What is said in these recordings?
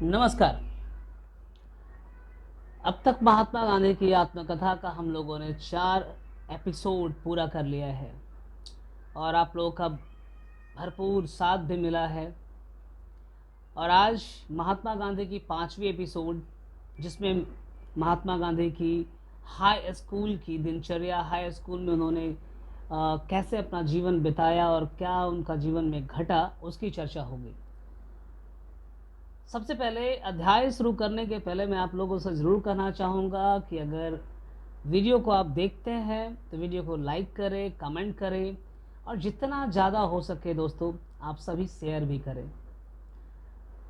नमस्कार। अब तक महात्मा गांधी की आत्मकथा का हम लोगों ने 4 एपिसोड पूरा कर लिया है और आप लोगों का भरपूर साथ भी मिला है। और आज महात्मा गांधी की 5वीं एपिसोड, जिसमें महात्मा गांधी की हाई स्कूल की दिनचर्या, हाई स्कूल में उन्होंने कैसे अपना जीवन बिताया और क्या उनका जीवन में घटा, उसकी चर्चा होगी। सबसे पहले अध्याय शुरू करने के पहले मैं आप लोगों से ज़रूर कहना चाहूँगा कि अगर वीडियो को आप देखते हैं तो वीडियो को लाइक करें, कमेंट करें और जितना ज़्यादा हो सके दोस्तों आप सभी शेयर भी करें।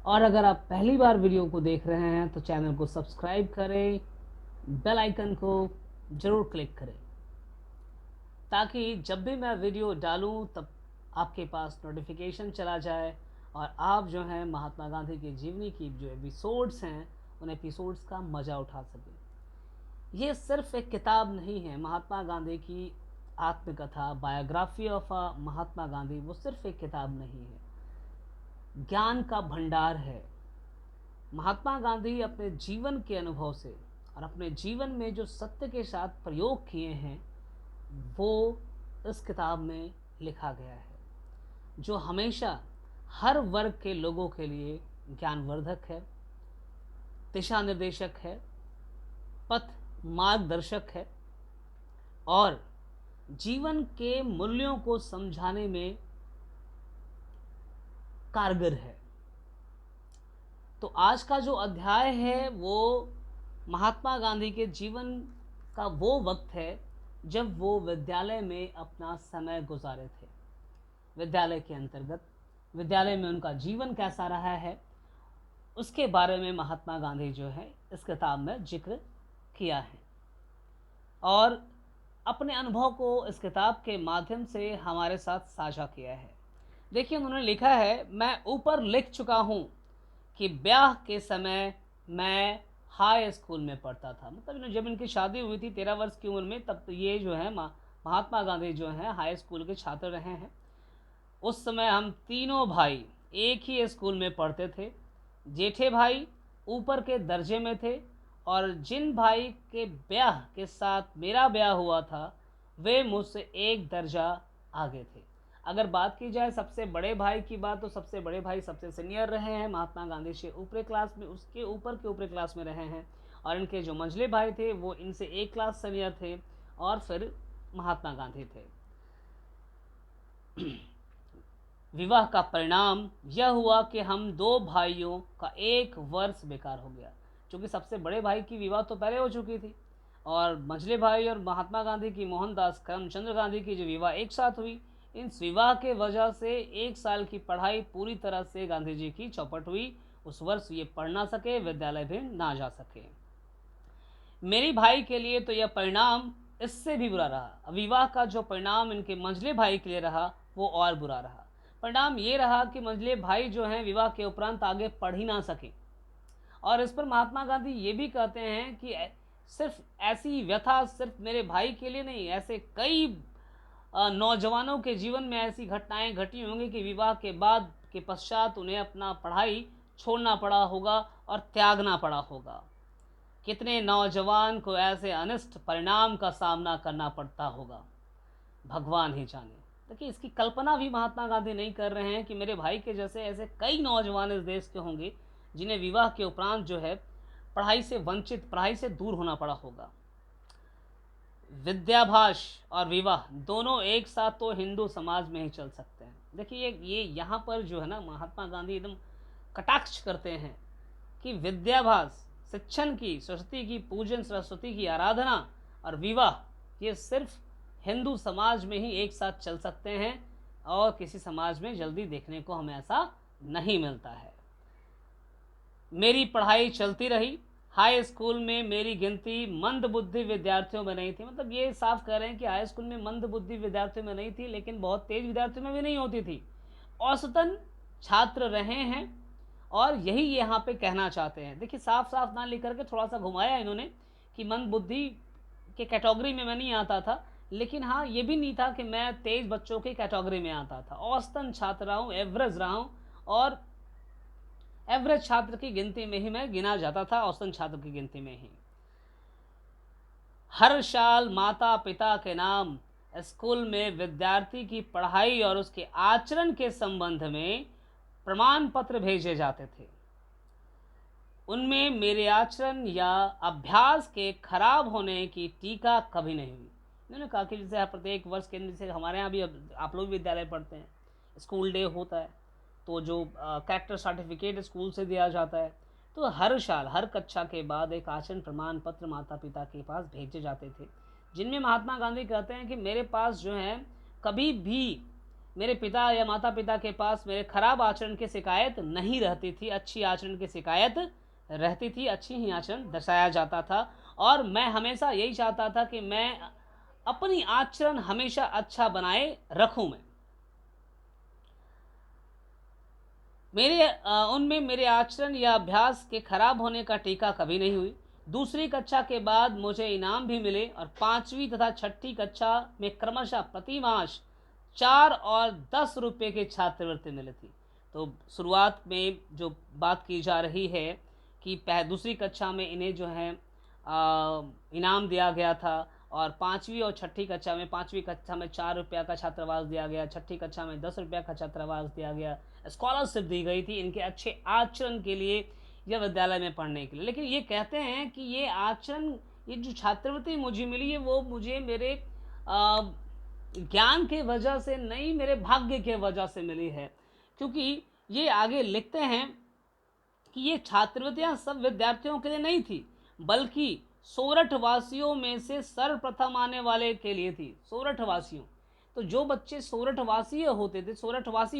और अगर आप पहली बार वीडियो को देख रहे हैं तो चैनल को सब्सक्राइब करें, बेल आइकन को ज़रूर क्लिक करें ताकि जब भी मैं वीडियो डालूं तब आपके पास नोटिफिकेशन चला जाए और आप जो हैं महात्मा गांधी की जीवनी की जो एपिसोड्स हैं उन एपिसोड्स का मज़ा उठा सकें। ये सिर्फ एक किताब नहीं है, महात्मा गांधी की आत्मकथा बायोग्राफी ऑफ महात्मा गांधी वो सिर्फ एक किताब नहीं है, ज्ञान का भंडार है। महात्मा गांधी अपने जीवन के अनुभव से और अपने जीवन में जो सत्य के साथ प्रयोग किए हैं वो इस किताब में लिखा गया है, जो हमेशा हर वर्ग के लोगों के लिए ज्ञानवर्धक है, दिशा निर्देशक है, पथ मार्गदर्शक है और जीवन के मूल्यों को समझाने में कारगर है। तो आज का जो अध्याय है वो महात्मा गांधी के जीवन का वो वक्त है जब वो विद्यालय में अपना समय गुजारे थे। विद्यालय के अंतर्गत विद्यालय में उनका जीवन कैसा रहा है उसके बारे में महात्मा गांधी जो है इस किताब में जिक्र किया है और अपने अनुभव को इस किताब के माध्यम से हमारे साथ साझा किया है। देखिए उन्होंने लिखा है, मैं ऊपर लिख चुका हूँ कि ब्याह के समय मैं हाई स्कूल में पढ़ता था। मतलब जब इनकी शादी हुई थी 13 वर्ष की उम्र में, तब तो ये जो है महात्मा गांधी जो हैं हाई स्कूल के छात्र रहे हैं। उस समय हम तीनों भाई एक ही स्कूल में पढ़ते थे। जेठे भाई ऊपर के दर्जे में थे और जिन भाई के ब्याह के साथ मेरा ब्याह हुआ था वे मुझसे एक दर्जा आगे थे। अगर बात की जाए सबसे बड़े भाई की बात, तो सबसे बड़े भाई सबसे सीनियर रहे हैं, महात्मा गांधी से ऊपरी क्लास में, उसके ऊपर के ऊपरी क्लास में रहे हैं। और इनके जो मंझले भाई थे वो इनसे एक क्लास सीनियर थे और फिर महात्मा गांधी थे। विवाह का परिणाम यह हुआ कि हम दो भाइयों का एक वर्ष बेकार हो गया, क्योंकि सबसे बड़े भाई की विवाह तो पहले हो चुकी थी और मंझले भाई और महात्मा गांधी की मोहनदास करमचंद गांधी की जो विवाह एक साथ हुई, इन विवाह के वजह से 1 साल की पढ़ाई पूरी तरह से गांधी जी की चौपट हुई। उस वर्ष ये पढ़ ना सके, विद्यालय भी ना जा सके। मेरी भाई के लिए तो यह परिणाम इससे भी बुरा रहा। विवाह का जो परिणाम इनके मंझले भाई के लिए रहा वो और बुरा रहा। परिणाम ये रहा कि मंझले भाई जो हैं विवाह के उपरांत आगे पढ़ ही ना सके। और इस पर महात्मा गांधी ये भी कहते हैं कि सिर्फ ऐसी व्यथा सिर्फ मेरे भाई के लिए नहीं, ऐसे कई नौजवानों के जीवन में ऐसी घटनाएं घटी होंगी कि विवाह के बाद के पश्चात उन्हें अपना पढ़ाई छोड़ना पड़ा होगा और त्यागना पड़ा होगा। कितने नौजवान को ऐसे अनिष्ट परिणाम का सामना करना पड़ता होगा, भगवान ही जाने। देखिए इसकी कल्पना भी महात्मा गांधी नहीं कर रहे हैं कि मेरे भाई के जैसे ऐसे कई नौजवान इस देश के होंगे जिन्हें विवाह के उपरांत जो है पढ़ाई से वंचित, पढ़ाई से दूर होना पड़ा होगा। विद्याभास और विवाह दोनों एक साथ तो हिंदू समाज में ही चल सकते हैं। देखिए ये यहाँ पर जो है ना महात्मा गांधी एकदम कटाक्ष करते हैं कि विद्याभास, शिक्षण की, सरस्वती की पूजन, सरस्वती की आराधना और विवाह ये सिर्फ हिंदू समाज में ही एक साथ चल सकते हैं और किसी समाज में जल्दी देखने को हमें ऐसा नहीं मिलता है। मेरी पढ़ाई चलती रही। हाई स्कूल में मेरी गिनती मंद बुद्धि विद्यार्थियों में नहीं थी। मतलब ये साफ कह रहे हैं कि हाई स्कूल में मंद बुद्धि विद्यार्थियों में नहीं थी, लेकिन बहुत तेज विद्यार्थियों में भी नहीं होती थी। औसतन छात्र रहे हैं और यही यहाँ पे कहना चाहते हैं। देखिए साफ साफ ना लिख करके थोड़ा सा घुमाया इन्होंने कि मंद बुद्धि के कैटेगरी में मैं नहीं आता था, लेकिन हाँ ये भी नहीं था कि मैं तेज बच्चों की कैटेगरी में आता था। औसतन छात्र रहा हूँ, एवरेज रहा हूँ और एवरेज छात्र की गिनती में ही मैं गिना जाता था, औसतन छात्र की गिनती में ही। हर साल माता पिता के नाम स्कूल में विद्यार्थी की पढ़ाई और उसके आचरण के संबंध में प्रमाण पत्र भेजे जाते थे। उनमें मेरे आचरण या अभ्यास के खराब होने की टीका कभी नहीं हुई। उन्होंने कहा कि जैसे प्रत्येक वर्ष के जैसे हमारे यहाँ भी, आप लोग भी विद्यालय पढ़ते हैं, स्कूल डे होता है, तो जो कैरेक्टर सर्टिफिकेट स्कूल से दिया जाता है, तो हर साल हर कक्षा के बाद एक आचरण प्रमाण पत्र माता पिता के पास भेजे जाते थे, जिनमें महात्मा गांधी कहते हैं कि मेरे पास जो है कभी भी मेरे पिता या माता पिता के पास मेरे खराब आचरण की शिकायत नहीं रहती थी, अच्छी आचरण की शिकायत रहती थी, अच्छी ही आचरण दर्शाया जाता था। और मैं हमेशा यही चाहता था कि मैं अपनी आचरण हमेशा अच्छा बनाए रखूं। उनमें मेरे आचरण या अभ्यास के खराब होने का टीका कभी नहीं हुई। दूसरी कक्षा के बाद मुझे इनाम भी मिले और 5वीं तथा 6ठी कक्षा में क्रमशः प्रति मास 4 और 10 रुपये की छात्रवृत्ति मिली थी। तो शुरुआत में जो बात की जा रही है कि दूसरी कक्षा में इन्हें जो है इनाम दिया गया था, और 5वीं और 6ठी कक्षा में, 5वीं कक्षा में 4 रुपया का छात्रावास दिया गया, 6ठी कक्षा में 10 रुपया का छात्रावास दिया गया, स्कॉलरशिप दी गई थी इनके अच्छे आचरण के लिए या विद्यालय में पढ़ने के लिए। लेकिन ये कहते हैं कि ये आचरण, ये जो छात्रवृत्ति मुझे मिली है वो मुझे मेरे ज्ञान के वजह से नहीं, मेरे भाग्य के वजह से मिली है। क्योंकि ये आगे लिखते हैं कि ये छात्रवृत्तियां सब विद्यार्थियों के लिए नहीं थी, बल्कि सोरठ वासियों में से सर्वप्रथम आने वाले के लिए थी। सोरठ वासियों, तो जो बच्चे सोरठवासी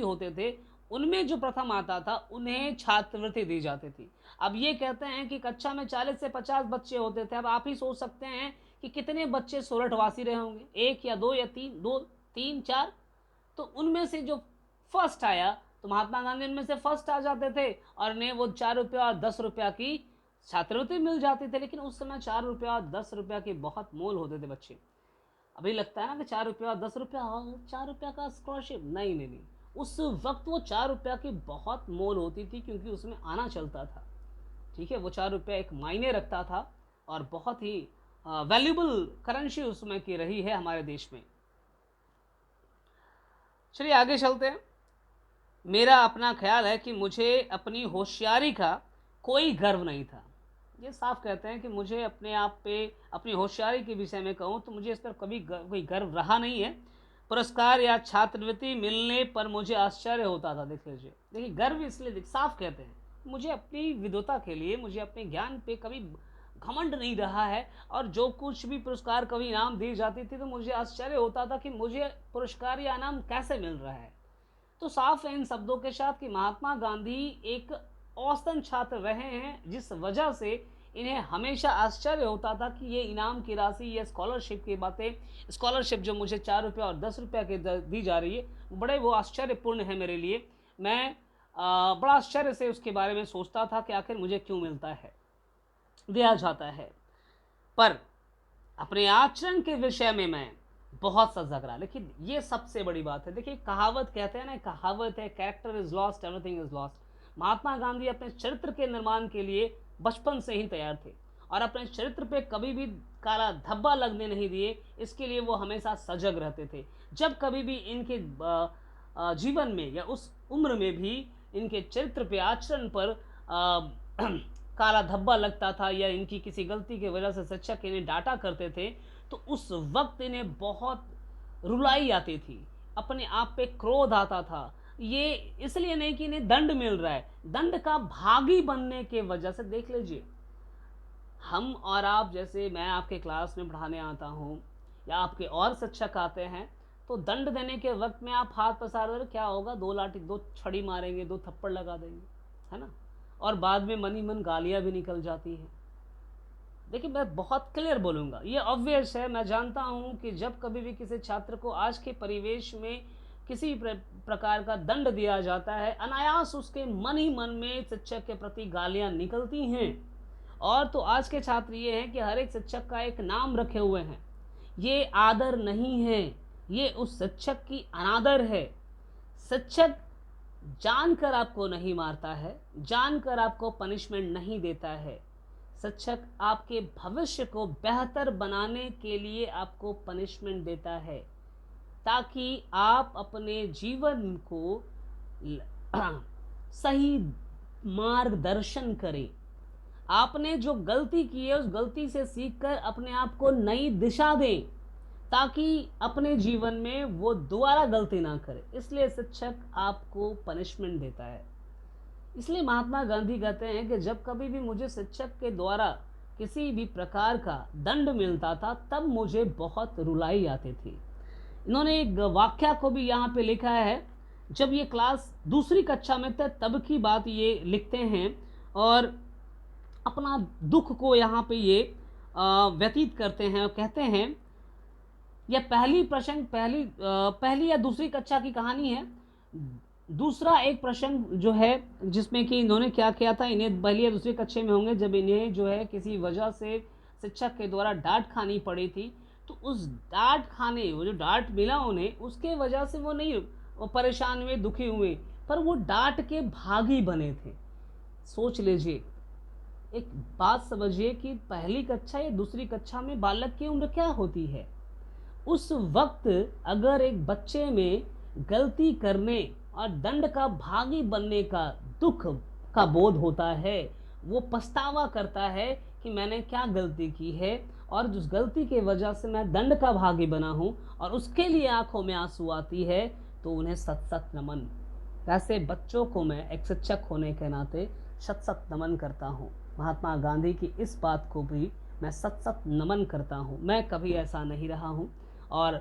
होते थे उनमें जो प्रथम आता था उन्हें छात्रवृत्ति दी जाती थी। अब ये कहते हैं कि कक्षा में 40 से 50 बच्चे होते थे। अब आप ही सोच सकते हैं कि कितने बच्चे सोरठवासी रहे होंगे, 1 या 2 या 3, 2 3 4। तो उनमें से जो फर्स्ट आया, तो महात्मा गांधी उनमें से फर्स्ट आ जाते थे और उन्हें वो 4 रुपया और 10 रुपया की छात्रवृत्ति मिल जाती थी। लेकिन उस समय 4 रुपया और 10 रुपया के बहुत मोल होते थे बच्चे। अभी लगता है ना कि 4 रुपया और 10 रुपया, 4 रुपया का स्कॉलरशिप, नहीं नहीं नहीं, उस वक्त वो 4 रुपया की बहुत मोल होती थी, क्योंकि उसमें आना चलता था। ठीक है, वो 4 रुपया एक मायने रखता था और बहुत ही वैल्यूबल करेंसी उस समय की रही है हमारे देश में। चलिए आगे चलते हैं। मेरा अपना ख्याल है कि मुझे अपनी होशियारी का कोई गर्व नहीं था। ये साफ कहते हैं कि मुझे अपने आप पे, अपनी होशियारी के विषय में कहूँ तो मुझे इस पर कभी कोई गर्व रहा नहीं है। पुरस्कार या छात्रवृत्ति मिलने पर मुझे आश्चर्य होता था। देख लीजिए, देखिए गर्व इसलिए साफ कहते हैं, मुझे अपनी विद्वता के लिए, मुझे अपने ज्ञान पे कभी घमंड नहीं रहा है। और जो कुछ भी पुरस्कार, कभी इनाम दी जाती थी तो मुझे आश्चर्य होता था कि मुझे पुरस्कार या इनाम कैसे मिल रहा है। तो साफ है इन शब्दों के साथ कि महात्मा गांधी एक औसतन छात्र रहे हैं, जिस वजह से इन्हें हमेशा आश्चर्य होता था कि ये इनाम की राशि, ये स्कॉलरशिप की बातें, स्कॉलरशिप जो मुझे 4 रुपया और 10 रुपया की दी जा रही है, बड़े वो आश्चर्यपूर्ण है मेरे लिए। मैं बड़ा आश्चर्य से उसके बारे में सोचता था कि आखिर मुझे क्यों मिलता है, दिया जाता है। पर अपने आचरण के विषय में मैं बहुत सजग रहा। लेकिन ये सबसे बड़ी बात है। देखिए कहावत कहते हैं ना, कहावत है, character is lost, everything is lost. Mahatma Gandhi अपने चरित्र के निर्माण के लिए बचपन से ही तैयार थे और अपने चरित्र पे कभी भी काला धब्बा लगने नहीं दिए। इसके लिए वो हमेशा सजग रहते थे। जब कभी भी इनके जीवन में या उस उम्र में भी इनके चरित्र पे, आचरण पर काला धब्बा लगता था या इनकी किसी गलती की वजह से शिक्षक इन्हें डांटा करते थे, तो उस वक्त इन्हें बहुत रुलाई आती थी, अपने आप पे क्रोध आता था। ये इसलिए नहीं कि इन्हें दंड मिल रहा है, दंड का भागी बनने के वजह से। देख लीजिए, हम और आप, जैसे मैं आपके क्लास में पढ़ाने आता हूँ या आपके और शिक्षक आते हैं, तो दंड देने के वक्त में आप हाथ पसार दे, क्या होगा, 2 लाठी, 2 छड़ी मारेंगे, 2 थप्पड़ लगा देंगे, है ना, और बाद में मन ही मन गालियाँ भी निकल जाती हैं। देखिए मैं बहुत क्लियर बोलूँगा, ये ऑब्वियस है। मैं जानता हूँ कि जब कभी भी किसी छात्र को आज के परिवेश में किसी प्रकार का दंड दिया जाता है, अनायास उसके मन ही मन में शिक्षक के प्रति गालियाँ निकलती हैं। और तो आज के छात्र ये हैं कि हर एक शिक्षक का एक नाम रखे हुए हैं। ये आदर नहीं है, ये उस शिक्षक की अनादर है। शिक्षक जानकर आपको नहीं मारता है, जानकर आपको पनिशमेंट नहीं देता है। शिक्षक आपके भविष्य को बेहतर बनाने के लिए आपको पनिशमेंट देता है, ताकि आप अपने जीवन को सही मार्गदर्शन करें। आपने जो गलती की है उस गलती से सीखकर अपने आप को नई दिशा दें, ताकि अपने जीवन में वो दोबारा गलती ना करे। इसलिए शिक्षक आपको पनिशमेंट देता है। इसलिए महात्मा गांधी कहते हैं कि जब कभी भी मुझे शिक्षक के द्वारा किसी भी प्रकार का दंड मिलता था तब मुझे बहुत रुलाई आती थी। इन्होंने एक वाक्या को भी यहाँ पे लिखा है, जब ये क्लास दूसरी कक्षा में थे तब की बात ये लिखते हैं, और अपना दुख को यहाँ पे ये व्यतीत करते हैं और कहते हैं, यह पहली या दूसरी कक्षा की कहानी है। दूसरा एक प्रश्न जो है जिसमें कि इन्होंने क्या किया था, इन्हें पहली या दूसरी कक्षा में होंगे जब इन्हें जो है किसी वजह से शिक्षक के द्वारा डांट खानी पड़ी थी। तो उस डांट खाने, वो जो डांट मिला उन्हें, उसके वजह से वो परेशान हुए, दुखी हुए, पर वो डांट के भागी बने थे। सोच लीजिए, एक बात समझिए कि पहली कक्षा या दूसरी कक्षा में बालक की उम्र क्या होती है। उस वक्त अगर एक बच्चे में गलती करने और दंड का भागी बनने का दुख का बोध होता है, वो पछतावा करता है कि मैंने क्या गलती की है और उस गलती के वजह से मैं दंड का भागी बना हूँ, और उसके लिए आंखों में आंसू आती है, तो उन्हें सत सत नमन। वैसे बच्चों को मैं एक शिक्षक होने के नाते सत सत नमन करता हूँ। महात्मा गांधी की इस बात को भी मैं सत सत नमन करता हूँ। मैं कभी ऐसा नहीं रहा हूँ, और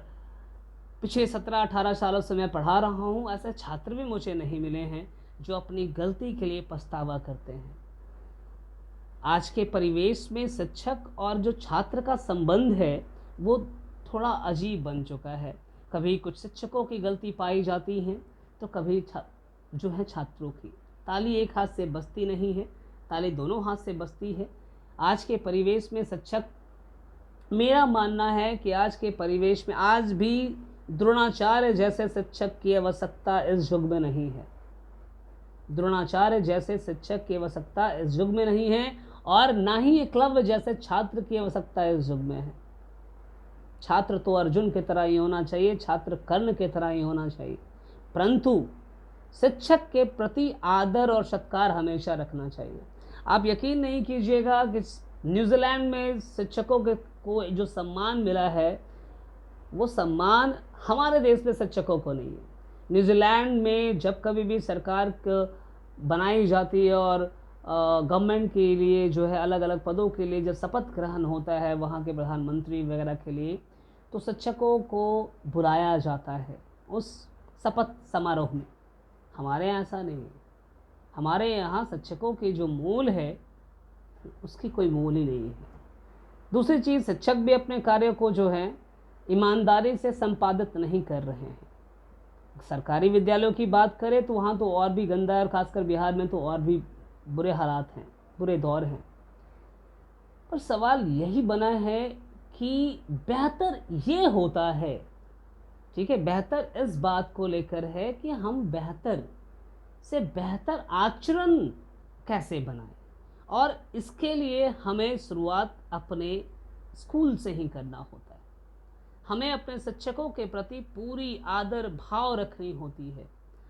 पिछले 17-18 सालों से मैं पढ़ा रहा हूँ, ऐसे छात्र भी मुझे नहीं मिले हैं जो अपनी गलती के लिए पछतावा करते हैं। आज के परिवेश में शिक्षक और जो छात्र का संबंध है वो थोड़ा अजीब बन चुका है। कभी कुछ शिक्षकों की गलती पाई जाती है तो कभी जो है छात्रों की। ताली एक हाथ से बजती नहीं है, ताली दोनों हाथ से बजती है। आज के परिवेश में शिक्षक, मेरा मानना है कि आज के परिवेश में आज भी द्रोणाचार्य जैसे शिक्षक की आवश्यकता इस युग में नहीं है। द्रोणाचार्य जैसे शिक्षक की आवश्यकता इस युग में नहीं है, और ना ही एकलव्य जैसे छात्र की आवश्यकता इस युग में है। छात्र तो अर्जुन की तरह ही होना चाहिए, छात्र कर्ण की तरह ही होना चाहिए, परंतु शिक्षक के प्रति आदर और सत्कार हमेशा रखना चाहिए। आप यकीन नहीं कीजिएगा कि न्यूजीलैंड में शिक्षकों को जो सम्मान मिला है वो सम्मान हमारे देश में शिक्षकों को नहीं है। न्यूजीलैंड में जब कभी भी सरकार बनाई जाती है और गवर्नमेंट के लिए जो है अलग अलग पदों के लिए जब शपथ ग्रहण होता है वहाँ के प्रधानमंत्री वगैरह के लिए, तो शिक्षकों को बुलाया जाता है उस शपथ समारोह में। हमारे यहाँ ऐसा नहीं है। हमारे यहाँ शिक्षकों की जो मूल है उसकी कोई मूल ही नहीं है। दूसरी चीज़, शिक्षक भी अपने कार्य को जो है ईमानदारी से संपादित नहीं कर रहे हैं। सरकारी विद्यालयों की बात करें तो वहाँ तो और भी गंदा है, और खासकर बिहार में तो और भी बुरे हालात हैं, बुरे दौर हैं। पर सवाल यही बना है कि बेहतर ये होता है, ठीक है, बेहतर इस बात को लेकर है कि हम बेहतर से बेहतर आचरण कैसे बनाएं, और इसके लिए हमें शुरुआत अपने स्कूल से ही करना होता है। हमें अपने शिक्षकों के प्रति पूरी आदर भाव रखनी होती है।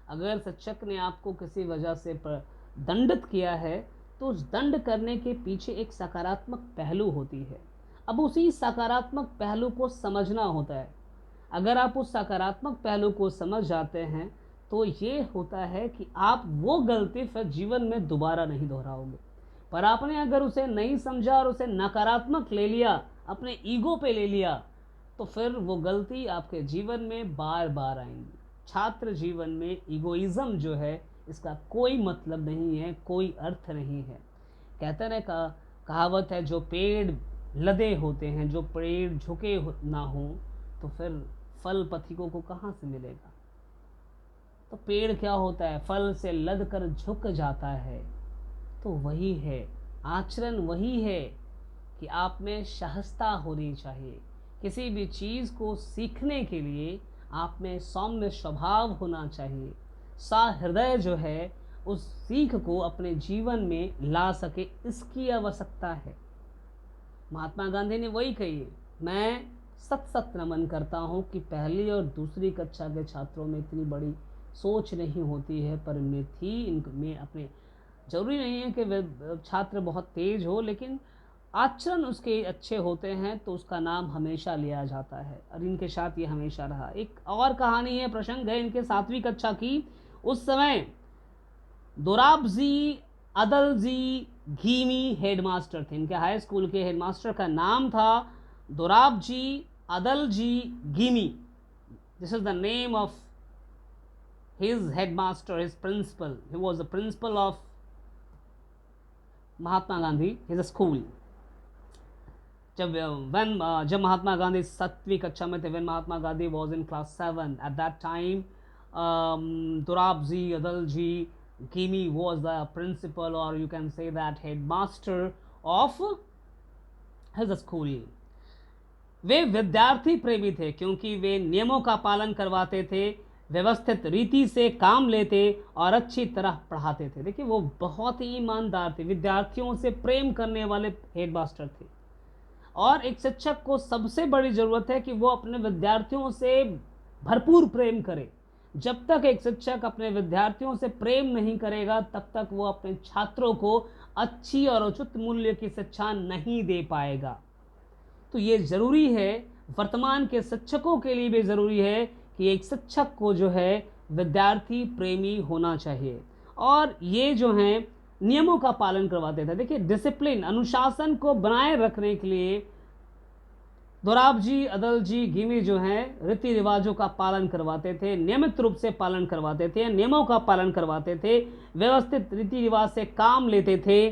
अगर शिक्षक ने आपको किसी वजह से दंडित किया है तो उस दंड करने के पीछे एक सकारात्मक पहलू होती है। अब उसी सकारात्मक पहलू को समझना होता है। अगर आप उस सकारात्मक पहलू को समझ जाते हैं तो ये होता है कि आप वो गलती फिर जीवन में दोबारा नहीं दोहराओगे। पर आपने अगर उसे नहीं समझा और उसे नकारात्मक ले लिया, अपने ईगो पे ले लिया, तो फिर वो गलती आपके जीवन में बार बार आएंगी। छात्र जीवन में ईगोइज्म जो है इसका कोई मतलब नहीं है, कोई अर्थ नहीं है। कहते हैं कहावत है, जो पेड़ लदे होते हैं, जो पेड़ झुके ना हो तो फिर फल पथिकों को कहाँ से मिलेगा। तो पेड़ क्या होता है, फल से लद कर झुक जाता है। तो वही है, आचरण वही है कि आप में सहजता होनी चाहिए। किसी भी चीज़ को सीखने के लिए आप में सौम्य स्वभाव होना चाहिए। सहृदय जो है उस सीख को अपने जीवन में ला सके, इसकी आवश्यकता है। महात्मा गांधी ने वही कही है। मैं सत सत नमन करता हूँ कि पहली और दूसरी कक्षा के छात्रों में इतनी बड़ी सोच नहीं होती है, पर इनमें थी। इनमें अपने, जरूरी नहीं है कि वे छात्र बहुत तेज हो, लेकिन आचरण उसके अच्छे होते हैं तो उसका नाम हमेशा लिया जाता है, और इनके साथ ये हमेशा रहा। एक और कहानी है, प्रसंग है इनके 7वीं कक्षा की। उस समय दोराबजी अदलजी घीमी हेडमास्टर थे। इनके हाई स्कूल के हेडमास्टर का नाम था Dorabji Adalji Ghimi. This is the name of his headmaster, his principal. He was the principal of Mahatma Gandhi, his school. जब महात्मा गांधी 7वीं कक्षा में थे, when Mahatma Gandhi was in class 7, at that time Dorabji Adalji Gimi was the principal, or you can say that headmaster of his school. वे विद्यार्थी प्रेमी थे क्योंकि वे नियमों का पालन करवाते थे, व्यवस्थित रीति से काम लेते और अच्छी तरह पढ़ाते थे। देखिए वो बहुत ही ईमानदार थे, विद्यार्थियों से प्रेम करने वाले हेडमास्टर थे। और एक शिक्षक को सबसे बड़ी ज़रूरत है कि वो अपने विद्यार्थियों से भरपूर प्रेम करे। जब तक एक शिक्षक अपने विद्यार्थियों से प्रेम नहीं करेगा, तब तक वो अपने छात्रों को अच्छी और उचित मूल्य की शिक्षा नहीं दे पाएगा। तो ये ज़रूरी है, वर्तमान के शिक्षकों के लिए भी ज़रूरी है कि एक शिक्षक को जो है विद्यार्थी प्रेमी होना चाहिए, और ये जो है नियमों का पालन करवाते थे। देखिए डिसिप्लिन, अनुशासन को बनाए रखने के लिए दोराबजी अदलजी घीमी जो हैं रीति रिवाजों का पालन करवाते थे, नियमित रूप से पालन करवाते थे, नियमों का पालन करवाते थे, व्यवस्थित रीति रिवाज से काम लेते थे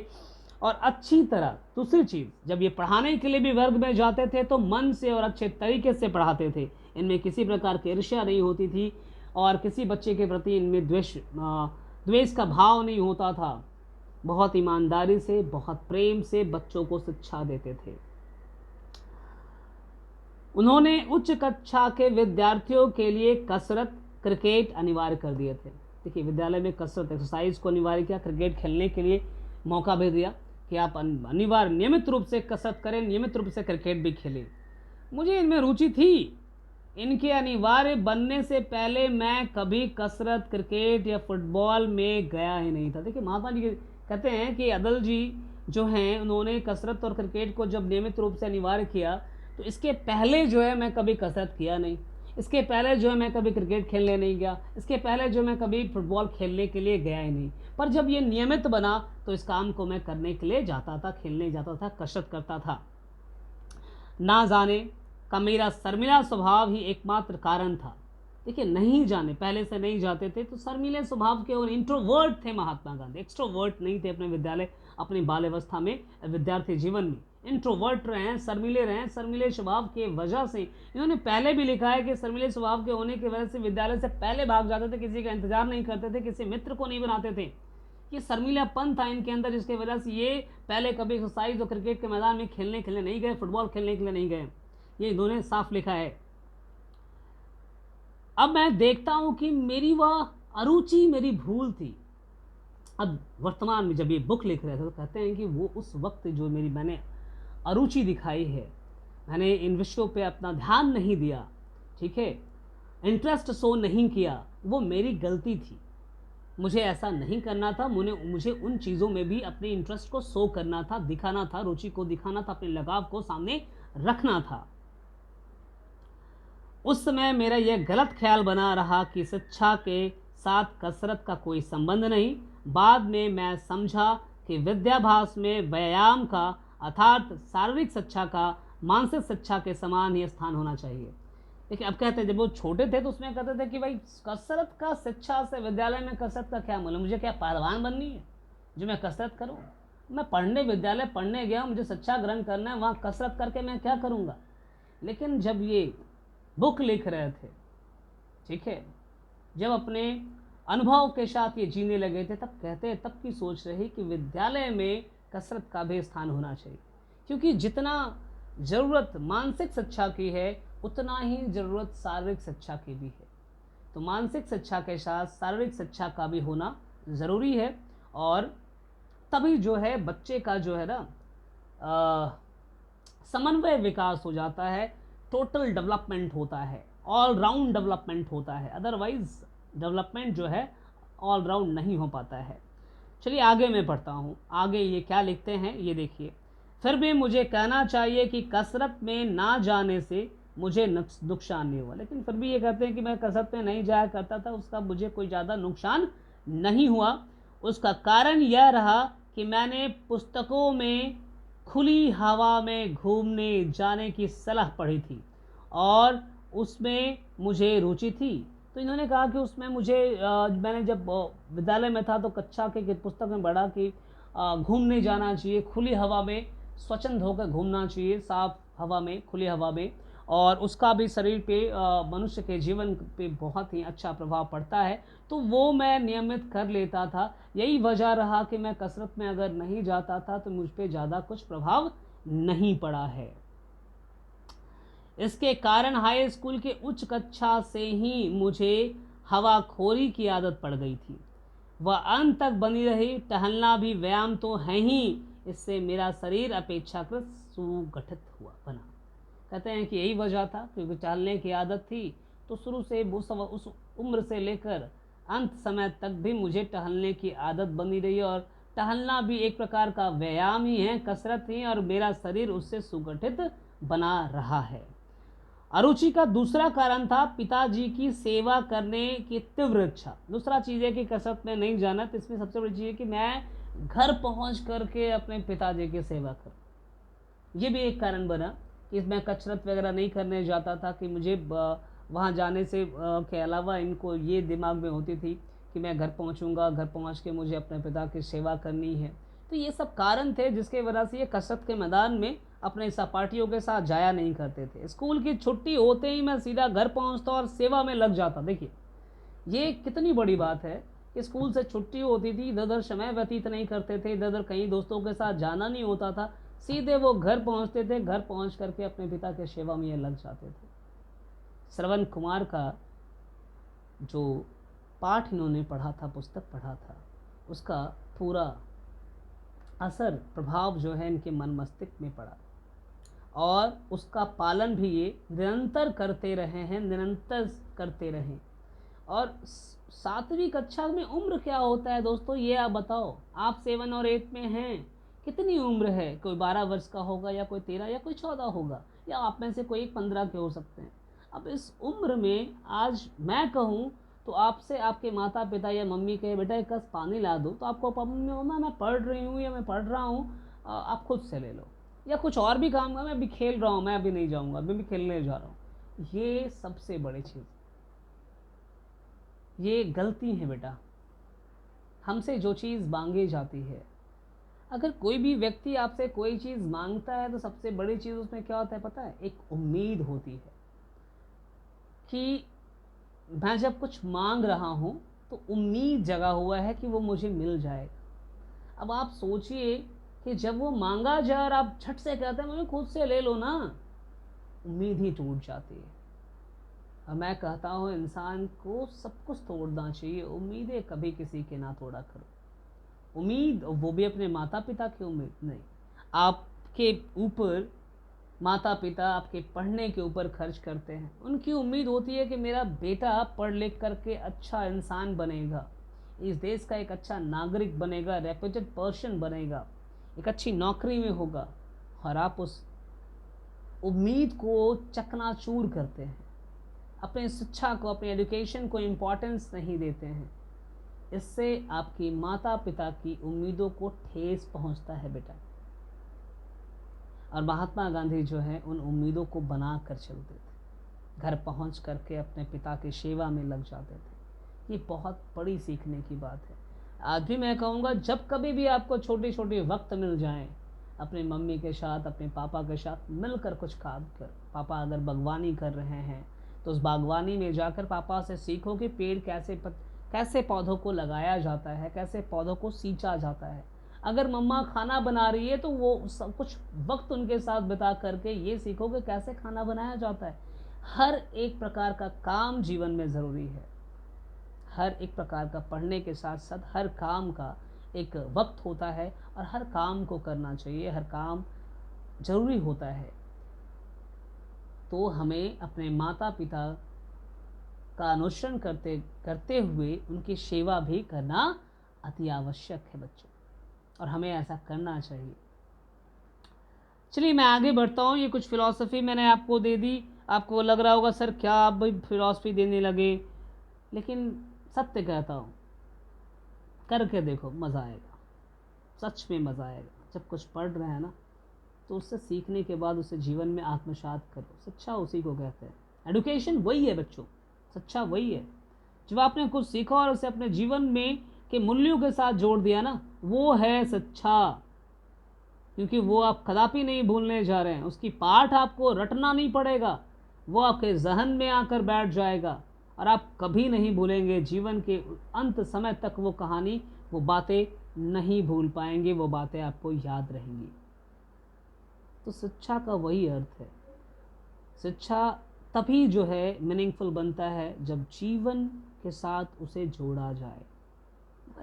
और अच्छी तरह। दूसरी चीज़, जब ये पढ़ाने के लिए भी वर्ग में जाते थे तो मन से और अच्छे तरीके से पढ़ाते थे। इनमें किसी प्रकार की ईर्ष्या नहीं होती थी और किसी बच्चे के प्रति इनमें द्वेष का भाव नहीं होता था। बहुत ईमानदारी से, बहुत प्रेम से बच्चों को शिक्षा देते थे। उन्होंने उच्च कक्षा के विद्यार्थियों के लिए कसरत, क्रिकेट अनिवार्य कर दिए थे। देखिए विद्यालय में कसरत, एक्सरसाइज को अनिवार्य किया, क्रिकेट खेलने के लिए मौका भी दिया कि आप अनिवार्य नियमित रूप से कसरत करें, नियमित रूप से क्रिकेट भी खेलें। मुझे इनमें रुचि थी। इनके अनिवार्य बनने से पहले मैं कभी कसरत, क्रिकेट या फुटबॉल में गया ही नहीं था। देखिए महात्मा जी कहते हैं कि अदल जी जो हैं उन्होंने कसरत और क्रिकेट को जब नियमित रूप से अनिवार्य किया, तो इसके पहले जो है मैं कभी कसरत किया नहीं, इसके पहले जो है मैं कभी क्रिकेट खेलने नहीं गया, इसके पहले जो मैं कभी फुटबॉल खेलने के लिए गया ही नहीं। पर जब ये नियमित बना तो इस काम को मैं करने के लिए जाता था, खेलने जाता था, कसरत करता था। ना जाने का मेरा शर्मिला स्वभाव ही एकमात्र कारण था। देखिए नहीं जाने, पहले से नहीं जाते थे तो शर्मीले स्वभाव के और इंट्रोवर्ट थे महात्मा गांधी, एक्सट्रोवर्ट नहीं थे। अपने विद्यालय, अपनी बाल्यावस्था में, विद्यार्थी जीवन में इंट्रोवर्ट रहे हैं, शर्मीले रहे हैं। शर्मीले स्वभाव के वजह से इन्होंने पहले भी लिखा है कि शर्मीले स्वभाव के होने की वजह से विद्यालय से पहले भाग जाते थे, किसी का इंतजार नहीं करते थे, किसी मित्र को नहीं बनाते थे। ये शर्मीलापन था इनके अंदर, जिसकी वजह से ये पहले कभी एक्सरसाइज और क्रिकेट के मैदान में खेलने के लिए नहीं गए, फुटबॉल खेलने के लिए नहीं गए। ये इन्होंने साफ लिखा है। अब मैं देखता हूं कि मेरी वह अरुचि मेरी भूल थी। अब वर्तमान में जब ये बुक लिख रहे थे तो कहते हैं कि वो उस वक्त जो मैंने अरुचि दिखाई है, मैंने इन विषयों पे अपना ध्यान नहीं दिया, ठीक है, इंटरेस्ट शो नहीं किया, वो मेरी गलती थी। मुझे ऐसा नहीं करना था। मुझे उन चीज़ों में भी अपने इंटरेस्ट को शो करना था, दिखाना था, रुचि को दिखाना था, अपने लगाव को सामने रखना था। उस समय मेरा यह गलत ख्याल बना रहा कि शिक्षा के साथ कसरत का कोई संबंध नहीं। बाद में मैं समझा कि विद्याभ्यास में व्यायाम का अर्थात शारीरिक शिक्षा का मानसिक शिक्षा के समान ही स्थान होना चाहिए। देखिए अब कहते हैं, जब वो छोटे थे तो उसमें कहते थे कि भाई कसरत का शिक्षा से, विद्यालय में कसरत का क्या मतलब, मुझे क्या पहलवान बननी है जो मैं कसरत करूं? मैं पढ़ने, विद्यालय पढ़ने गया, मुझे शिक्षा ग्रहण करना है, वहाँ कसरत करके मैं क्या करूँगा? लेकिन जब ये बुक लिख रहे थे, ठीक है, जब अपने अनुभव के साथ ये जीने लगे थे, तब कहते, तब की सोच रही कि विद्यालय में कसरत का भी स्थान होना चाहिए, क्योंकि जितना ज़रूरत मानसिक शिक्षा की है उतना ही ज़रूरत शारीरिक शिक्षा की भी है। तो मानसिक शिक्षा के साथ शारीरिक शिक्षा का भी होना ज़रूरी है, और तभी जो है बच्चे का जो है ना समन्वय विकास हो जाता है, टोटल डेवलपमेंट होता है, ऑल राउंड डेवलपमेंट होता है। अदरवाइज डेवलपमेंट जो है ऑल राउंड नहीं हो पाता है। चलिए आगे मैं पढ़ता हूँ, आगे ये क्या लिखते हैं ये देखिए। फिर भी मुझे कहना चाहिए कि कसरत में ना जाने से मुझे नुकसान नहीं हुआ। लेकिन फिर भी ये कहते हैं कि मैं कसरत में नहीं जाया करता था, उसका मुझे कोई ज़्यादा नुकसान नहीं हुआ। उसका कारण यह रहा कि मैंने पुस्तकों में खुली हवा में घूमने जाने की सलाह पढ़ी थी और उसमें मुझे रुचि थी। तो इन्होंने कहा कि उसमें मुझे मैंने जब विद्यालय में था तो कक्षा के पुस्तक में पढ़ा कि घूमने जाना चाहिए, खुली हवा में स्वच्छंद होकर घूमना चाहिए, साफ हवा में, खुली हवा में, और उसका भी शरीर पे मनुष्य के जीवन पे बहुत ही अच्छा प्रभाव पड़ता है। तो वो मैं नियमित कर लेता था। यही वजह रहा कि मैं कसरत में अगर नहीं जाता था तो मुझ पे ज़्यादा कुछ प्रभाव नहीं पड़ा है। इसके कारण हाई स्कूल के उच्च कक्षा से ही मुझे हवाखोरी की आदत पड़ गई थी। वह अंत तक बनी रही। टहलना भी व्यायाम तो है ही, इससे मेरा शरीर अपेक्षाकृत सुगठित हुआ बना। कहते हैं कि यही वजह था, क्योंकि टहलने की आदत थी तो शुरू से उस उम्र से लेकर अंत समय तक भी मुझे टहलने की आदत बनी रही, और टहलना भी एक प्रकार का व्यायाम ही है, कसरत ही, और मेरा शरीर उससे सुगठित बना रहा है। अरुचि का दूसरा कारण था पिताजी की सेवा करने की तीव्र इच्छा। दूसरा चीज़ है कि कसरत में नहीं जाना, तो इसमें सबसे बड़ी चीज़ है कि मैं घर पहुंच करके अपने पिताजी की सेवा करूं। ये भी एक कारण बना कि मैं कसरत वगैरह नहीं करने जाता था, कि मुझे वहाँ जाने से के अलावा इनको ये दिमाग में होती थी कि मैं घर पहुँचूँगा, घर पहुँच के मुझे अपने पिता की सेवा करनी है। तो ये सब कारण थे जिसके वजह से ये कसरत के मैदान में अपने सहपाठियों के साथ जाया नहीं करते थे। स्कूल की छुट्टी होते ही मैं सीधा घर पहुँचता और सेवा में लग जाता। देखिए ये कितनी बड़ी बात है कि स्कूल से छुट्टी होती थी, इधर उधर समय व्यतीत नहीं करते थे, इधर उधर कहीं दोस्तों के साथ जाना नहीं होता था, सीधे वो घर पहुंचते थे, घर पहुंच करके अपने पिता के सेवा में ये लग जाते थे। श्रवण कुमार का जो पाठ इन्होंने पढ़ा था, पुस्तक पढ़ा था, उसका पूरा असर प्रभाव जो है इनके मन मस्तिष्क में पड़ा, और उसका पालन भी ये निरंतर करते रहे हैं, निरंतर करते रहें। और 7वीं कक्षा में उम्र क्या होता है दोस्तों, ये आप बताओ। आप 7 और 8 में हैं, कितनी उम्र है? कोई 12 वर्ष का होगा, या कोई 13, या कोई 14 होगा, या आप में से कोई 15 के हो सकते हैं। अब इस उम्र में आज मैं कहूँ तो आपसे आपके माता पिता या मम्मी कहे बेटा एक कप पानी ला दो, तो आपको मम्मा मैं पढ़ रही हूँ या मैं पढ़ रहा हूँ, आप खुद से ले लो, या कुछ और भी काम है, मैं अभी खेल रहा हूँ, मैं अभी नहीं जाऊँगा, अभी भी खेलने जा रहा हूँ। ये सबसे बड़ी चीज़, ये गलती है बेटा। हमसे जो चीज़ मांगी जाती है, अगर कोई भी व्यक्ति आपसे कोई चीज़ मांगता है तो सबसे बड़ी चीज़ उसमें क्या होता है पता है? एक उम्मीद होती है कि मैं जब कुछ मांग रहा हूँ तो उम्मीद जगा हुआ है कि वो मुझे मिल जाएगा। अब आप सोचिए कि जब वो मांगा जाए और आप झट से कहते हैं मुझे खुद से ले लो ना, उम्मीद ही टूट जाती है। और मैं कहता हूँ इंसान को सब कुछ तोड़ना चाहिए, उम्मीदें कभी किसी के ना तोड़ा करो। उम्मीद, वो भी अपने माता पिता की उम्मीद नहीं, आपके ऊपर माता पिता आपके पढ़ने के ऊपर खर्च करते हैं, उनकी उम्मीद होती है कि मेरा बेटा पढ़ लिख करके अच्छा इंसान बनेगा, इस देश का एक अच्छा नागरिक बनेगा, रेप्यूटेड पर्सन बनेगा, एक अच्छी नौकरी में होगा, और आप उस उम्मीद को चकनाचूर करते हैं, अपने शिक्षा को, अपने एजुकेशन को इम्पोर्टेंस नहीं देते हैं। इससे आपकी माता पिता की उम्मीदों को ठेस पहुंचता है बेटा। और महात्मा गांधी जो है उन उम्मीदों को बना कर चलते थे, घर पहुंच करके अपने पिता की सेवा में लग जाते थे। ये बहुत बड़ी सीखने की बात है। आज भी मैं कहूँगा जब कभी भी आपको छोटे छोटे वक्त मिल जाएं, अपने मम्मी के साथ, अपने पापा के साथ मिलकर कुछ काम कर, पापा अगर बागवानी कर रहे हैं तो उस बागवानी में जाकर पापा से सीखो कि पेड़ कैसे पौधों को लगाया जाता है, कैसे पौधों को सींचा जाता है। अगर मम्मा खाना बना रही है तो वो सब कुछ वक्त उनके साथ बिता करके ये सीखो कि कैसे खाना बनाया जाता है। हर एक प्रकार का काम जीवन में ज़रूरी है। हर एक प्रकार का पढ़ने के साथ साथ हर काम का एक वक्त होता है और हर काम को करना चाहिए, हर काम ज़रूरी होता है। तो हमें अपने माता पिता का अनुसरण करते करते हुए उनकी सेवा भी करना अति आवश्यक है बच्चों, और हमें ऐसा करना चाहिए। चलिए मैं आगे बढ़ता हूँ। ये कुछ फिलॉसफी मैंने आपको दे दी। आपको लग रहा होगा सर क्या आप भाई फिलॉसफी देने लगे, लेकिन सत्य कहता हूँ, करके देखो मज़ा आएगा, सच में मज़ा आएगा। जब कुछ पढ़ रहे हैं ना तो उससे सीखने के बाद उसे जीवन में आत्मसात करो। सच्चा उसी को कहते हैं। एडुकेशन वही है बच्चों, सच्चा वही है। जब आपने कुछ सीखा और उसे अपने जीवन में के मूल्यों के साथ जोड़ दिया ना, वो है सच्चा। क्योंकि वो आप कदापि नहीं भूलने जा रहे हैं, उसकी पाठ आपको रटना नहीं पड़ेगा, वो आपके जहन में आकर बैठ जाएगा और आप कभी नहीं भूलेंगे। जीवन के अंत समय तक वो कहानी, वो बातें नहीं भूल पाएंगे, वो बातें आपको याद रहेंगी। तो शिक्षा का वही अर्थ है। शिक्षा तभी जो है मीनिंगफुल बनता है जब जीवन के साथ उसे जोड़ा जाए।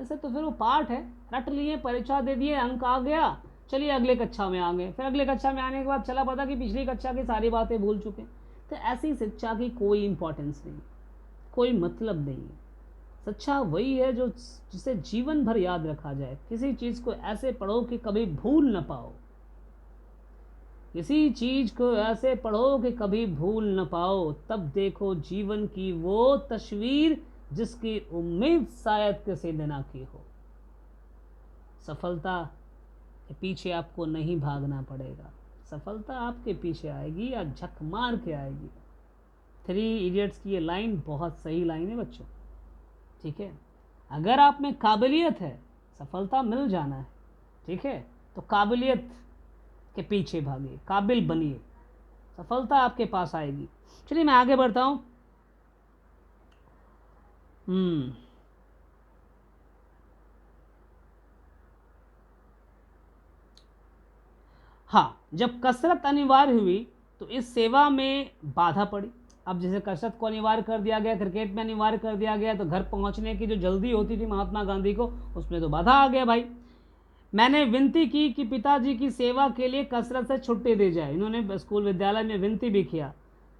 ऐसे तो फिर वो पाठ है, रट लिए, परीक्षा दे दिए, अंक आ गया, चलिए अगले कक्षा में आ गए, फिर अगले कक्षा में आने के बाद चला पता कि पिछली कक्षा की सारी बातें भूल चुके। तो ऐसी शिक्षा की कोई इंपॉर्टेंस नहीं, कोई मतलब नहीं है। शिक्षा वही है जो जिसे जीवन भर याद रखा जाए। किसी चीज़ को ऐसे पढ़ो कि कभी भूल न पाओ, किसी चीज को ऐसे पढ़ो कि कभी भूल न पाओ, तब देखो जीवन की वो तस्वीर जिसकी उम्मीद शायद किसी ने ना की हो। सफलता के पीछे आपको नहीं भागना पड़ेगा, सफलता आपके पीछे आएगी या झक मार के आएगी। 3 इडियट्स की ये लाइन बहुत सही लाइन है बच्चों, ठीक है। अगर आप में काबिलियत है, सफलता मिल जाना है, ठीक है, तो काबिलियत के पीछे भागिए, काबिल बनिए, सफलता आपके पास आएगी। चलिए मैं आगे बढ़ता हूं। हाँ, जब कसरत अनिवार्य हुई तो इस सेवा में बाधा पड़ी। अब जैसे कसरत को अनिवार्य कर दिया गया, क्रिकेट में अनिवार्य कर दिया गया, तो घर पहुंचने की जो जल्दी होती थी महात्मा गांधी को, उसमें तो बाधा आ गया भाई। मैंने विनती की कि पिताजी की सेवा के लिए कसरत से छुट्टी दी जाए। इन्होंने स्कूल विद्यालय में विनती भी किया,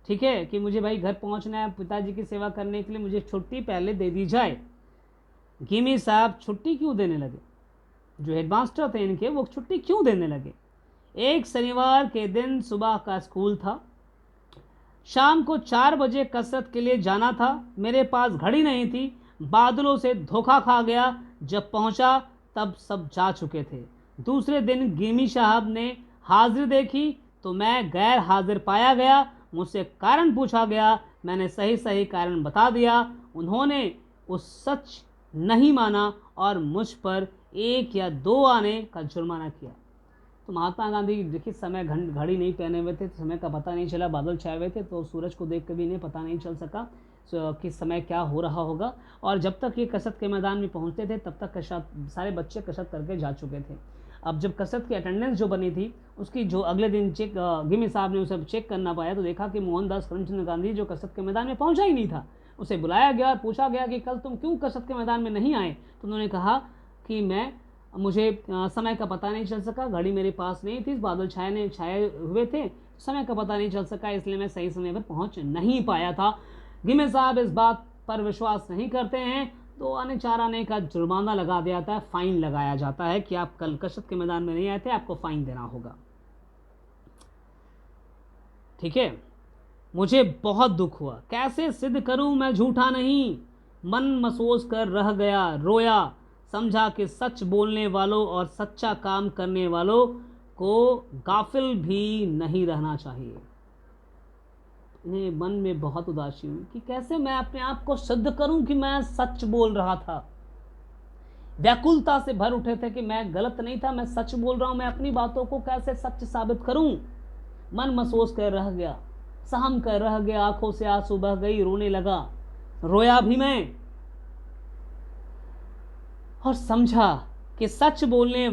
ठीक है, कि मुझे भाई घर पहुंचना है, पिताजी की सेवा करने के लिए मुझे छुट्टी पहले दे दी जाए। गिमी साहब छुट्टी क्यों देने लगे? जो हेडमास्टर थे इनके, वो छुट्टी क्यों देने लगे? एक शनिवार के दिन सुबह का स्कूल था, शाम को 4 बजे कसरत के लिए जाना था। मेरे पास घड़ी नहीं थी, बादलों से धोखा खा गया। जब पहुंचा तब सब जा चुके थे। दूसरे दिन गिमी साहब ने हाजिरी देखी तो मैं गैर हाजिर पाया गया। मुझसे कारण पूछा गया, मैंने सही सही कारण बता दिया। उन्होंने उस सच नहीं माना और मुझ पर 1 या 2 आने का जुर्माना किया। तो महात्मा गांधी देखिए, समय घड़ी नहीं पहने हुए थे, समय का पता नहीं चला, बादल छाए हुए थे, तो सूरज को देख कर भी इन्हें पता नहीं चल सका कि समय क्या हो रहा होगा। और जब तक ये कसरत के मैदान में पहुंचते थे तब तक सारे बच्चे कसरत करके जा चुके थे। अब जब कसरत की अटेंडेंस जो बनी थी, उसकी जो अगले दिन चेक गिमी साहब ने उसे चेक करना पाया, तो देखा कि मोहनदास करमचंद गांधी जो कसरत के मैदान में पहुंचा ही नहीं था। उसे बुलाया गया और पूछा गया कि कल तुम क्यों कसरत के मैदान में नहीं आए? तो उन्होंने कहा कि मुझे समय का पता नहीं चल सका, घड़ी मेरे पास नहीं थी, बादल छाए हुए थे, समय का पता नहीं चल सका, इसलिए मैं सही समय पर पहुंच नहीं पाया था। गिमे साहब इस बात पर विश्वास नहीं करते हैं, 2 आने 4 आने का जुर्माना लगा दिया जाता है, फाइन लगाया जाता है कि आप कल कसरत के मैदान में नहीं आए थे, आपको फाइन देना होगा, ठीक है। मुझे बहुत दुख हुआ, कैसे सिद्ध करूं मैं झूठा नहीं। मन मसोस कर रह गया, रोया, समझा कि सच बोलने वालों और सच्चा काम करने वालों को गाफिल भी नहीं रहना चाहिए। इन्हें मन में बहुत उदासी हुई कि कैसे मैं अपने आप को सिद्ध करूं कि मैं सच बोल रहा था। व्याकुलता से भर उठे थे कि मैं गलत नहीं था, मैं सच बोल रहा हूं, मैं अपनी बातों को कैसे सच साबित करूं। मन महसूस कर रह गया, सहम कर रह गया, आंखों से आंसू बह गई, रोने लगा, रोया भी मैं और समझा कि सच बोलने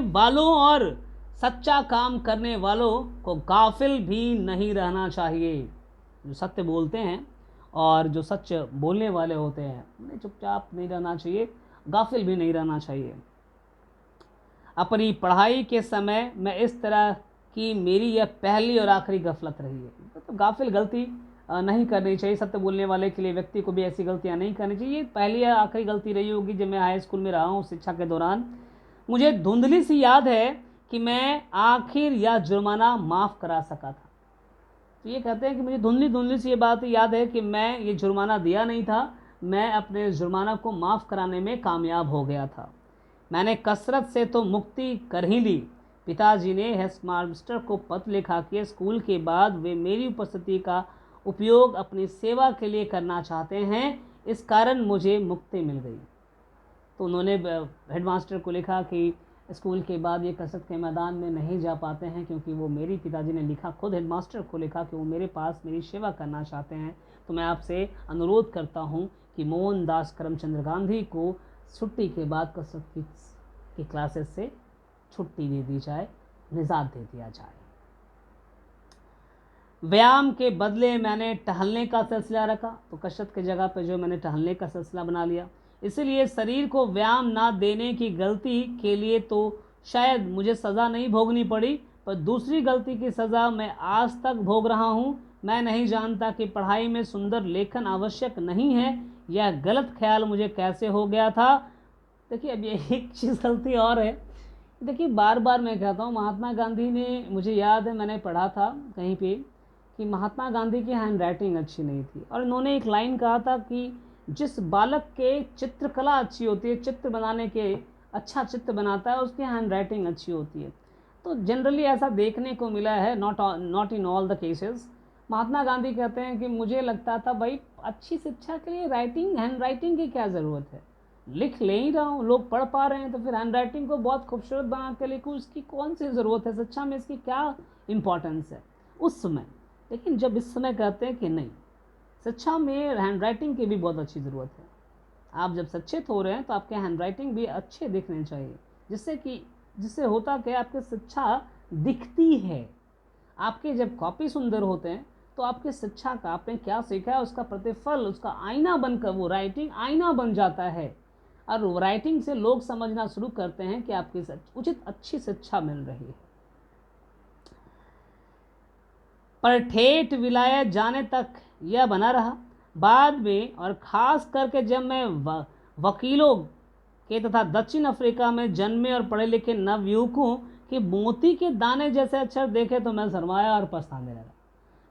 वालों और सच्चा काम करने वालों को गाफिल भी नहीं रहना चाहिए। जो सत्य बोलते हैं और जो सच बोलने वाले होते हैं उन्हें चुपचाप नहीं रहना चाहिए, गाफिल भी नहीं रहना चाहिए। अपनी पढ़ाई के समय में इस तरह की मेरी यह पहली और आखिरी गफलत रही है। तो गाफिल गलती नहीं करनी चाहिए। सत्य बोलने वाले के लिए व्यक्ति को भी ऐसी गलतियां नहीं करनी चाहिए। पहली या आखिरी गलती रही होगी जब मैं हाई स्कूल में रहा हूँ शिक्षा के दौरान। मुझे धुंधली सी याद है कि मैं आखिर या जुर्माना माफ़ करा सका था। तो ये कहते हैं कि मुझे धुंधली धुंधली सी ये बात याद है कि मैं ये जुर्माना दिया नहीं था, मैं अपने जुर्माना को माफ़ कराने में कामयाब हो गया था। मैंने कसरत से तो मुक्ति कर ही ली। पिताजी ने हेडमास्टर को पत्र लिखा कि स्कूल के बाद वे मेरी उपस्थिति का उपयोग अपनी सेवा के लिए करना चाहते हैं, इस कारण मुझे मुक्ति मिल गई। तो उन्होंने हेडमास्टर को लिखा कि स्कूल के बाद ये कसरत के मैदान में नहीं जा पाते हैं, क्योंकि वो मेरी पिताजी ने लिखा, खुद हेडमास्टर को लिखा कि वो मेरे पास मेरी सेवा करना चाहते हैं। तो मैं आपसे अनुरोध करता हूँ कि मोहनदास करमचंद गांधी को छुट्टी के बाद कसरत की क्लासेस से छुट्टी दे दी जाए, निजात दे दिया जाए। व्यायाम के बदले मैंने टहलने का सिलसिला रखा। तो कसरत की जगह पे जो मैंने टहलने का सिलसिला बना लिया। इसलिए शरीर को व्यायाम ना देने की गलती के लिए तो शायद मुझे सज़ा नहीं भोगनी पड़ी, पर दूसरी गलती की सज़ा मैं आज तक भोग रहा हूँ। मैं नहीं जानता कि पढ़ाई में सुंदर लेखन आवश्यक नहीं है, यह गलत ख्याल मुझे कैसे हो गया था। देखिए, अब ये एक चीज़ गलती और है। देखिए, बार बार मैं कहता हूँ, महात्मा गांधी ने, मुझे याद है मैंने पढ़ा था कहीं पे कि महात्मा गांधी की हैंड राइटिंग अच्छी नहीं थी, और इन्होंने एक लाइन कहा था कि जिस बालक के चित्रकला अच्छी होती है, चित्र बनाने के अच्छा चित्र बनाता है, उसकी हैंड राइटिंग अच्छी होती है। तो जनरली ऐसा देखने को मिला है, not in all the cases. Mahatma Gandhi कहते हैं कि मुझे लगता था भाई अच्छी शिक्षा के लिए हैंड राइटिंग की क्या ज़रूरत है, लिख ले ही रहा हूँ, लोग पढ़ पा रहे हैं, तो फिर हैंड राइटिंग को बहुत खूबसूरत बना के लिखूँ, उसकी कौन सी ज़रूरत है, शिक्षा में इसकी क्या इम्पोर्टेंस है उस समय। लेकिन जब इस समय कहते हैं कि नहीं, शिक्षा में हैंड राइटिंग की भी बहुत अच्छी ज़रूरत है। आप जब शिक्षित हो रहे हैं तो आपके हैंड राइटिंग भी अच्छे दिखने चाहिए, जिससे होता क्या, आपकी शिक्षा दिखती है। आपके जब कॉपी सुंदर होते हैं तो आपकी शिक्षा का, आपने क्या सीखा है उसका प्रतिफल, उसका आईना बनकर वो राइटिंग आईना बन जाता है, और राइटिंग से लोग समझना शुरू करते हैं कि आपकी उचित अच्छी शिक्षा मिल रही है। पर ठेठ विलायत जाने तक यह बना रहा। बाद में, और ख़ास करके जब मैं वकीलों के तथा दक्षिण अफ्रीका में जन्मे और पढ़े लिखे नवयुवकों के मोती के दाने जैसे अक्षर देखे तो मैं शर्माया और पछताने लगा।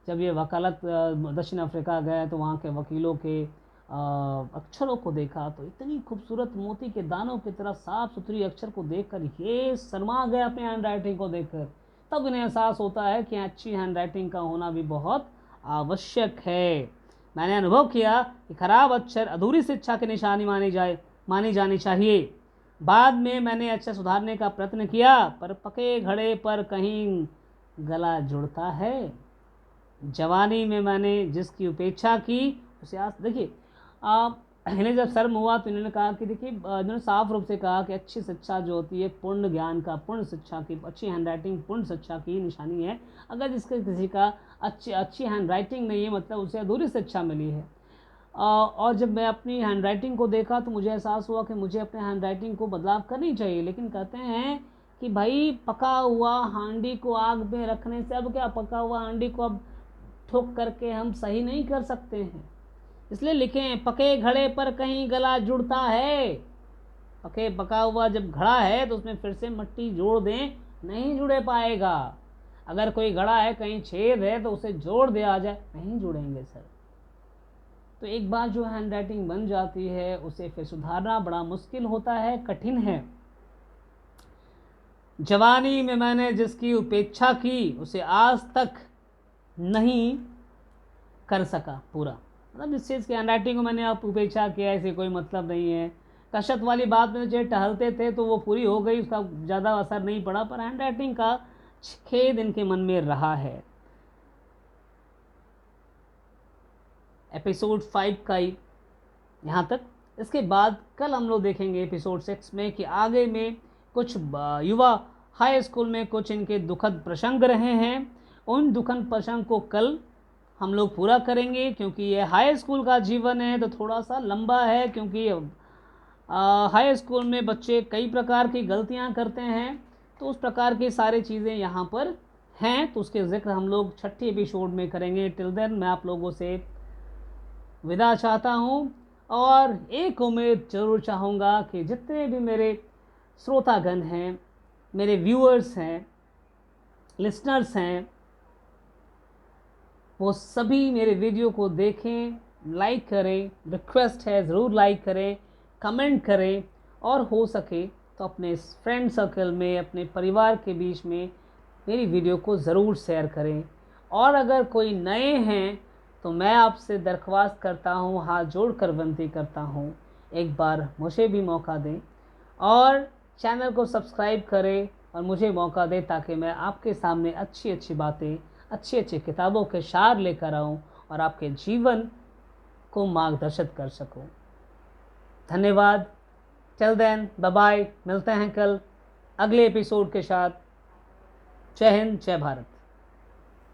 जब ये वकालत दक्षिण अफ्रीका गए तो वहाँ के वकीलों के अक्षरों को देखा तो इतनी खूबसूरत मोती के दानों की तरह साफ सुथरी अक्षर को देखकर ये शर्मा गए अपने हैंड राइटिंग को देखकर। तब इन्हें एहसास होता है कि अच्छी हैंड राइटिंग का होना भी बहुत आवश्यक है। मैंने अनुभव किया कि खराब अक्षर अधूरी शिक्षा की निशानी मानी जानी चाहिए। बाद में मैंने अक्षर सुधारने का प्रयत्न किया, पर पके घड़े पर कहीं गला जुड़ता है। जवानी में मैंने जिसकी उपेक्षा की उसे आज देखिए, इन्हें जब शर्म हुआ तो इन्होंने कहा कि देखिए, इन्होंने साफ रूप से कहा कि अच्छी शिक्षा जो होती है पूर्ण ज्ञान का, पूर्ण शिक्षा की, अच्छी हैंड राइटिंग पूर्ण शिक्षा की निशानी है। अगर किसी का अच्छी हैंड राइटिंग नहीं है, मतलब उसे अधूरी शिक्षा मिली है। और जब मैं अपनी हैंड राइटिंग को देखा तो मुझे एहसास हुआ कि मुझे अपने हैंड राइटिंग को बदलाव करनी चाहिए। लेकिन कहते हैं कि भाई पका हुआ हांडी को आग में रखने से, अब क्या, पका हुआ हांडी को अब ठोक करके हम सही नहीं कर सकते हैं, इसलिए लिखें पके घड़े पर कहीं गला जुड़ता है। पका हुआ जब घड़ा है तो उसमें फिर से मिट्टी जोड़ दें, नहीं जुड़े पाएगा। अगर कोई घड़ा है कहीं छेद है तो उसे जोड़ दिया जाए, नहीं जुड़ेंगे सर। तो एक बार जो हैंड राइटिंग बन जाती है उसे फिर सुधारना बड़ा मुश्किल होता है, कठिन है। जवानी में मैंने जिसकी उपेक्षा की उसे आज तक नहीं कर सका पूरा। मतलब इस चीज़ की हैंड राइटिंग को मैंने आप उपेक्षा किया, ऐसे कोई मतलब नहीं है। कसरत वाली बात में जो टहलते थे तो वो पूरी हो गई, उसका ज़्यादा असर नहीं पड़ा, पर हैंड राइटिंग का खेद इनके मन में रहा है। एपिसोड 5 का यहाँ तक। इसके बाद कल हम लोग देखेंगे एपिसोड 6 में कि आगे में कुछ युवा हाई स्कूल में कुछ इनके दुखद प्रसंग रहे हैं। उन दुखद प्रसंग को कल हम लोग पूरा करेंगे, क्योंकि ये हाई स्कूल का जीवन है तो थोड़ा सा लंबा है, क्योंकि हाई स्कूल में बच्चे कई प्रकार की गलतियां करते हैं, तो उस प्रकार की सारी चीज़ें यहाँ पर हैं, तो उसके जिक्र हम लोग छठी एपिसोड में करेंगे। टिल देन मैं आप लोगों से विदा चाहता हूँ, और एक उम्मीद ज़रूर चाहूँगा कि जितने भी मेरे श्रोतागण हैं, मेरे व्यूअर्स हैं, लिसनर्स हैं, वो सभी मेरे वीडियो को देखें, लाइक करें, रिक्वेस्ट है ज़रूर लाइक करें, कमेंट करें, और हो सके तो अपने फ्रेंड सर्कल में, अपने परिवार के बीच में मेरी वीडियो को ज़रूर शेयर करें। और अगर कोई नए हैं तो मैं आपसे दरख्वास्त करता हूँ, हाथ जोड़कर विनती करता हूँ, एक बार मुझे भी मौका दें और चैनल को सब्सक्राइब करें और मुझे मौका दें, ताकि मैं आपके सामने अच्छी अच्छी बातें, अच्छी अच्छी किताबों के सार लेकर आऊँ और आपके जीवन को मार्गदर्शित कर सकूँ। धन्यवाद। टिल देन बाय बाय, मिलते हैं कल अगले एपिसोड के साथ। जय हिंद, जय भारत।